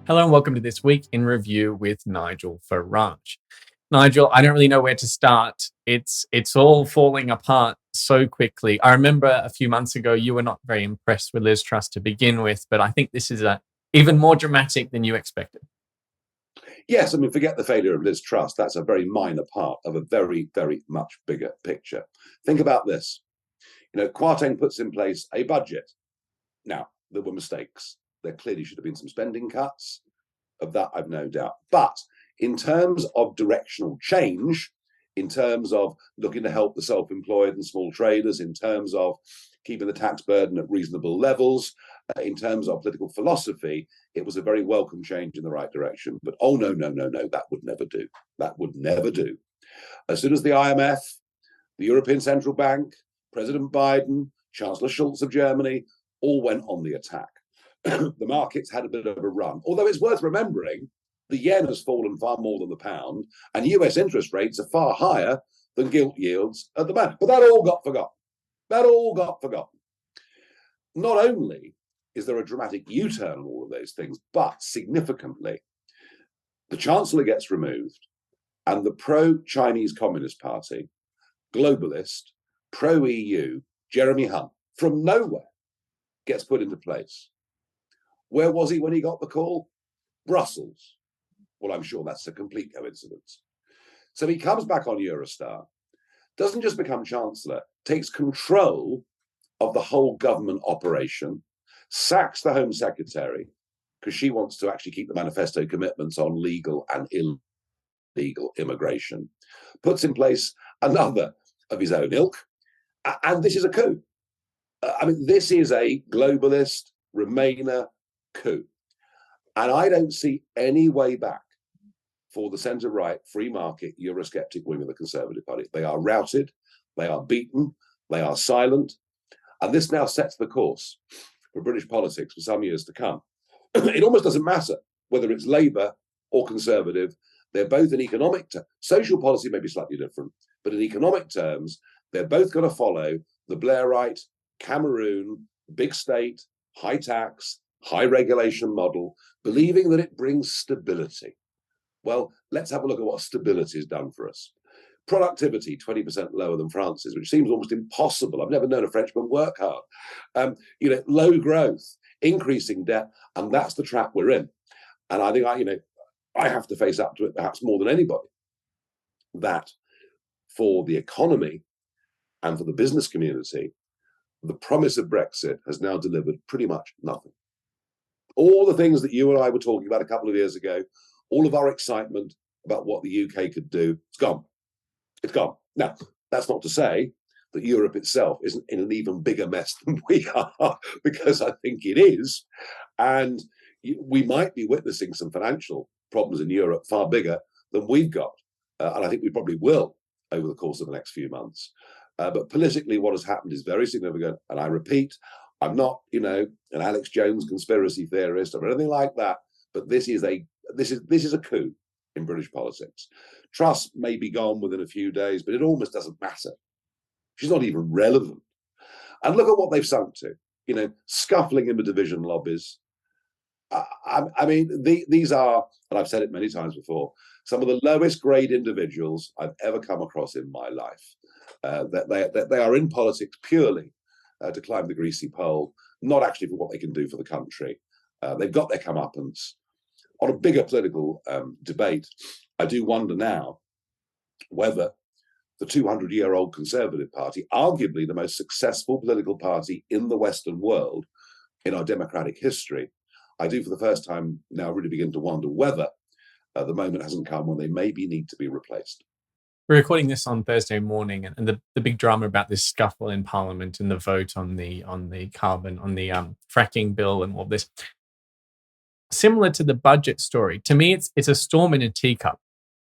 Hello and welcome to This Week in Review with Nigel Farage. Nigel, I don't really know where to start. It's all falling apart so quickly. I remember a few months ago you were not very impressed with Liz Truss to begin with, but I think this is even more dramatic than you expected. Yes, I mean, forget the failure of Liz Truss. That's a very minor part of a very, very much bigger picture. Think about this. Kwarteng puts in place a budget. Now, there were mistakes. There clearly should have been some spending cuts. Of that, I've no doubt. But in terms of directional change, in terms of looking to help the self-employed and small traders, in terms of keeping the tax burden at reasonable levels, in terms of political philosophy, it was a very welcome change in the right direction. But no, that would never do. That would never do. As soon as the IMF, the European Central Bank, President Biden, Chancellor Scholz of Germany, all went on the attack, the markets had a bit of a run. Although it's worth remembering, the yen has fallen far more than the pound, and US interest rates are far higher than gilt yields at the moment. But that all got forgotten. That all got forgotten. Not only is there a dramatic U-turn on all of those things, but significantly, the Chancellor gets removed, and the pro-Chinese Communist Party, globalist, pro-EU, Jeremy Hunt, from nowhere, gets put into place. Where was he when he got the call? Brussels. Well, I'm sure that's a complete coincidence. So he comes back on Eurostar, doesn't just become Chancellor, takes control of the whole government operation, sacks the Home Secretary, because she wants to actually keep the manifesto commitments on legal and illegal immigration, puts in place another of his own ilk, and this is a coup. This is a globalist, Remainer coup. And I don't see any way back for the centre-right, free market, Eurosceptic wing of the Conservative Party. They are routed, they are beaten, they are silent, and this now sets the course for British politics for some years to come. It almost doesn't matter whether it's Labour or Conservative. They're both in economic terms. Social policy may be slightly different, but in economic terms, they're both going to follow the Blairite, Cameroon, big state, high tax, high regulation model, believing that it brings stability. Well, let's have a look at what stability has done for us. Productivity, 20% lower than France's, which seems almost impossible. I've never known a Frenchman work hard. Low growth, increasing debt, and that's the trap we're in. And I think I have to face up to it perhaps more than anybody, that for the economy and for the business community, the promise of Brexit has now delivered pretty much nothing. All the things that you and I were talking about a couple of years ago, all of our excitement about what the UK could do, it's gone. It's gone. Now, that's not to say that Europe itself isn't in an even bigger mess than we are, because I think it is. And we might be witnessing some financial problems in Europe far bigger than we've got. And I think we probably will over the course of the next few months. But politically, what has happened is very significant. And I repeat, I'm not, an Alex Jones conspiracy theorist or anything like that. But this is a coup in British politics. Truss may be gone within a few days, but it almost doesn't matter. She's not even relevant. And look at what they've sunk to. Scuffling in the division lobbies. These are, and I've said it many times before, some of the lowest grade individuals I've ever come across in my life. That they are in politics purely to climb the greasy pole, not actually for what they can do for the country. They've got their comeuppance. On a bigger political debate, I do wonder now whether the 200-year-old Conservative Party, arguably the most successful political party in the Western world in our democratic history, I do for the first time now really begin to wonder whether the moment hasn't come when they maybe need to be replaced. We're recording this on Thursday morning, and the big drama about this scuffle in Parliament and the vote on the fracking bill and all this. Similar to the budget story, to me, it's a storm in a teacup.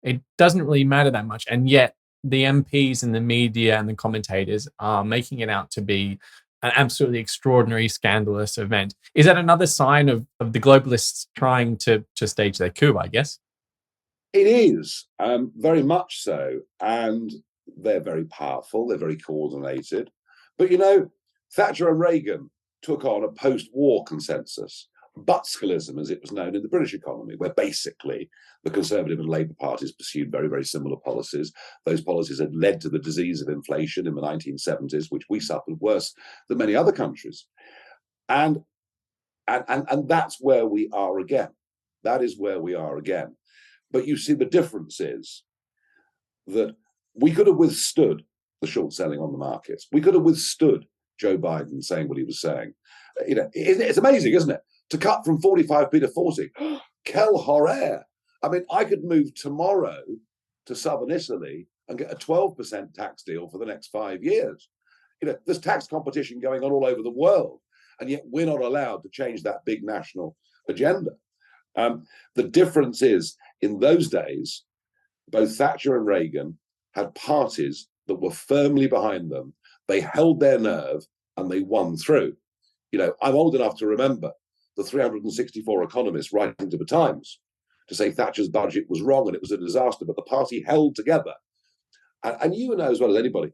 It doesn't really matter that much, and yet the MPs and the media and the commentators are making it out to be an absolutely extraordinary, scandalous event. Is that another sign of the globalists trying to stage their coup, I guess? It is, very much so. And they're very powerful. They're very coordinated. But, Thatcher and Reagan took on a post-war consensus. Butskelism, as it was known in the British economy, where basically the Conservative and Labour parties pursued very, very similar policies. Those policies had led to the disease of inflation in the 1970s, which we suffered worse than many other countries. And that's where we are again. That is where we are again. But you see, the difference is that we could have withstood the short selling on the markets. We could have withstood Joe Biden saying what he was saying. It's amazing, isn't it? To cut from 45p to 40. Quel horreur. I mean, I could move tomorrow to southern Italy and get a 12% tax deal for the next 5 years. There's tax competition going on all over the world, and yet we're not allowed to change that big national agenda. The difference is, in those days, both Thatcher and Reagan had parties that were firmly behind them. They held their nerve and they won through. I'm old enough to remember the 364 economists writing to the Times to say Thatcher's budget was wrong and it was a disaster, but the party held together. And you know as well as anybody,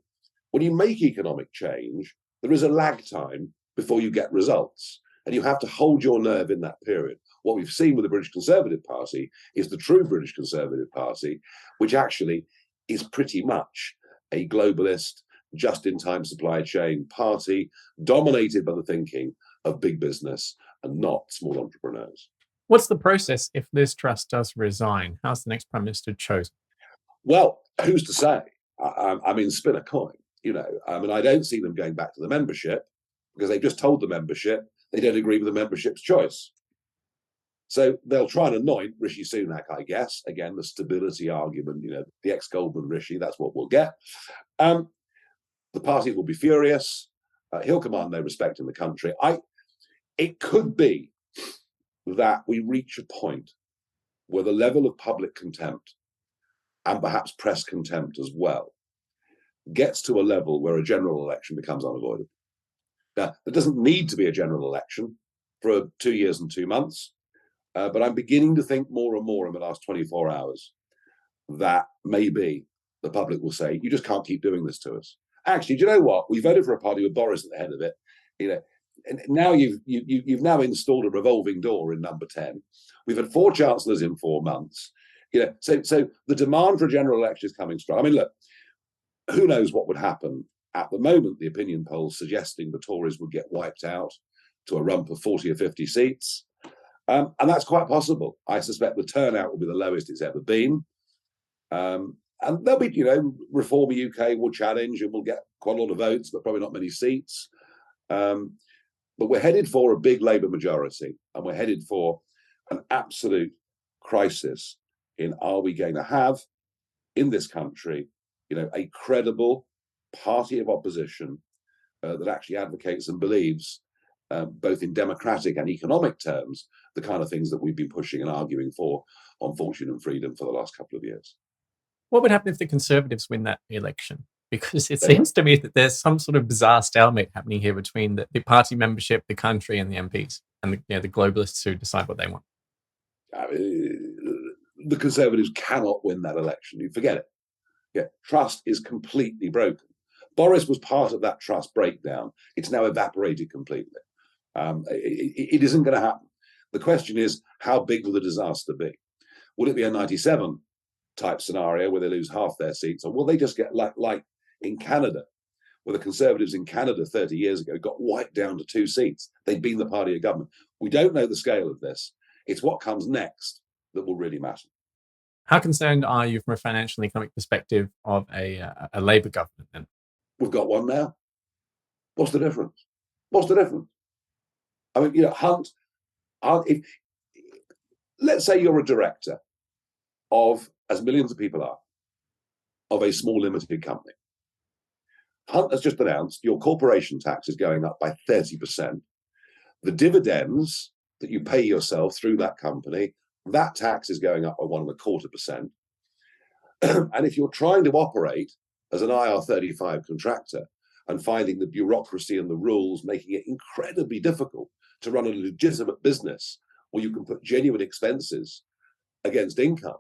when you make economic change, there is a lag time before you get results, and you have to hold your nerve in that period. What we've seen with the British Conservative Party is the true British Conservative Party, which actually is pretty much a globalist, just-in-time supply chain party dominated by the thinking of big business and not small entrepreneurs. What's the process if Liz Truss does resign? How's the next Prime Minister chosen? Well, who's to say? I mean, spin a coin. I don't see them going back to the membership because they've just told the membership they don't agree with the membership's choice. So they'll try and anoint Rishi Sunak, I guess. Again, the stability argument, the ex-Goldman Rishi, that's what we'll get. The party will be furious. He'll command no respect in the country. It could be that we reach a point where the level of public contempt and perhaps press contempt as well gets to a level where a general election becomes unavoidable. Now, there doesn't need to be a general election for 2 years and 2 months, but I'm beginning to think more and more in the last 24 hours that maybe the public will say, you just can't keep doing this to us. Actually, do you know what? We voted for a party with Boris at the head of it. And now you've now installed a revolving door in number 10. We've had 4 chancellors in 4 months. So the demand for a general election is coming strong. I mean, look, who knows what would happen? At the moment, the opinion polls suggesting the Tories would get wiped out to a rump of 40 or 50 seats. And that's quite possible. I suspect the turnout will be the lowest it's ever been. And there'll be, Reform UK will challenge and we'll get quite a lot of votes, but probably not many seats. But we're headed for a big Labour majority, and we're headed for an absolute crisis in, are we going to have in this country, a credible party of opposition that actually advocates and believes, both in democratic and economic terms, the kind of things that we've been pushing and arguing for on fortune and freedom for the last couple of years. What would happen if the Conservatives win that election? Because it seems to me that there's some sort of bizarre stalemate happening here between the party membership, the country, and the MPs, and the globalists who decide what they want. The Conservatives cannot win that election. You forget it. Yeah, trust is completely broken. Boris was part of that trust breakdown. It's now evaporated completely. It isn't going to happen. The question is, how big will the disaster be? Will it be a 97 type scenario where they lose half their seats, or will they just get like in Canada, where the Conservatives in Canada 30 years ago got wiped down to 2 seats? They'd been the party of government. We don't know the scale of this. It's what comes next that will really matter. How concerned are you from a financial and economic perspective of a Labour government then? We've got one now. What's the difference? What's the difference? I mean, Hunt, let's say you're a director of, as millions of people are, of a small limited company. Hunt has just announced your corporation tax is going up by 30%. The dividends that you pay yourself through that company, that tax is going up by 1.25%. And if you're trying to operate as an IR35 contractor and finding the bureaucracy and the rules making it incredibly difficult to run a legitimate business where you can put genuine expenses against income,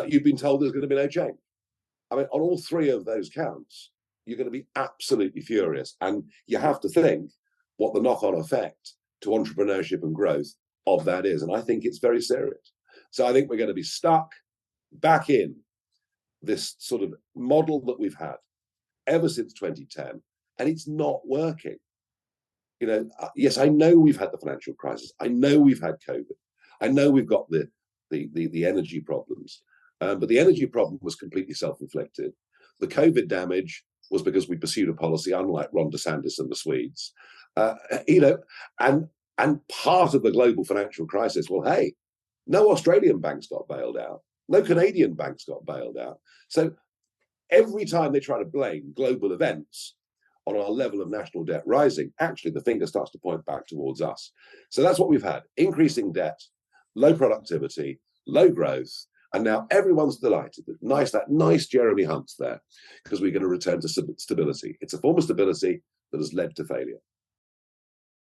you've been told there's going to be no change. I mean, on all 3 of those counts, you're going to be absolutely furious. And you have to think what the knock-on effect to entrepreneurship and growth of that is. And I think it's very serious. So I think we're going to be stuck back in this sort of model that we've had ever since 2010, and it's not working. Yes, I know we've had the financial crisis. I know we've had COVID. I know we've got the energy problems, but the energy problem was completely self-inflicted. The COVID damage was because we pursued a policy unlike Ron DeSantis and the Swedes. And part of the global financial crisis, well, hey, no Australian banks got bailed out. No Canadian banks got bailed out. So every time they try to blame global events on our level of national debt rising, actually the finger starts to point back towards us. So that's what we've had: increasing debt, low productivity, low growth, and now everyone's delighted. That nice Jeremy Hunt's there because we're going to return to stability. It's a form of stability that has led to failure.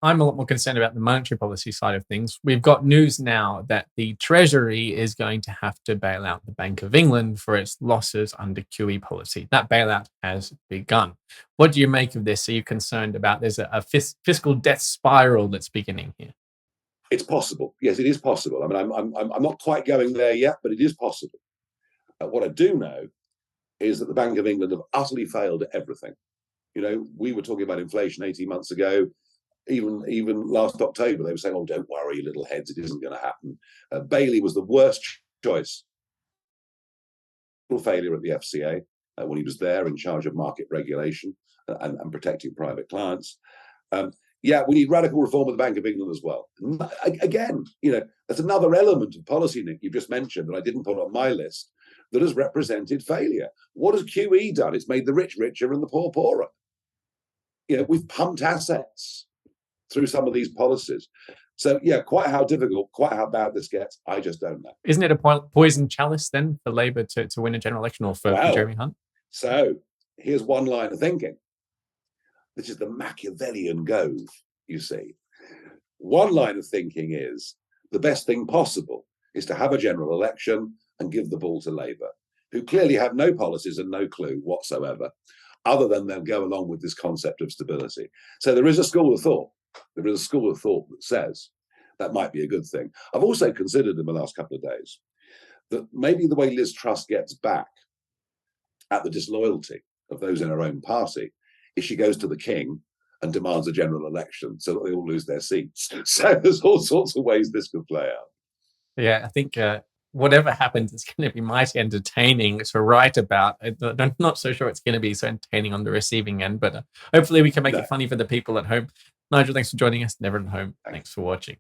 I'm a lot more concerned about the monetary policy side of things. We've got news now that the Treasury is going to have to bail out the Bank of England for its losses under QE policy. That bailout has begun. What do you make of this? Are you concerned about there's a fiscal death spiral that's beginning here? It's possible. Yes, it is possible. I mean, I'm not quite going there yet, but it is possible. What I do know is that the Bank of England have utterly failed at everything. We were talking about inflation 18 months ago. Even last October, they were saying, "Oh, don't worry, little heads, it isn't going to happen." Bailey was the worst choice. Failure at the FCA when he was there in charge of market regulation and protecting private clients. We need radical reform of the Bank of England as well. Again, that's another element of policy, Nick, you've just mentioned that I didn't put on my list that has represented failure. What has QE done? It's made the rich richer and the poor poorer. We've pumped assets through some of these policies. So, quite how difficult, quite how bad this gets, I just don't know. Isn't it a poison chalice then for Labour to win a general election or for Jeremy Hunt? So, here's one line of thinking. This is the Machiavellian Gove, you see. One line of thinking is the best thing possible is to have a general election and give the ball to Labour, who clearly have no policies and no clue whatsoever, other than they'll go along with this concept of stability. So there is a school of thought. There is a school of thought that says that might be a good thing. I've also considered in the last couple of days that maybe the way Liz Truss gets back at the disloyalty of those in her own party is she goes to the king and demands a general election so that they all lose their seats. So there's all sorts of ways this could play out. Yeah, I think whatever happens, it's going to be mighty entertaining to write about. I'm not so sure it's going to be so entertaining on the receiving end, but hopefully we can make it funny for the people at home. Nigel, thanks for joining us. And everyone at home, thanks for watching.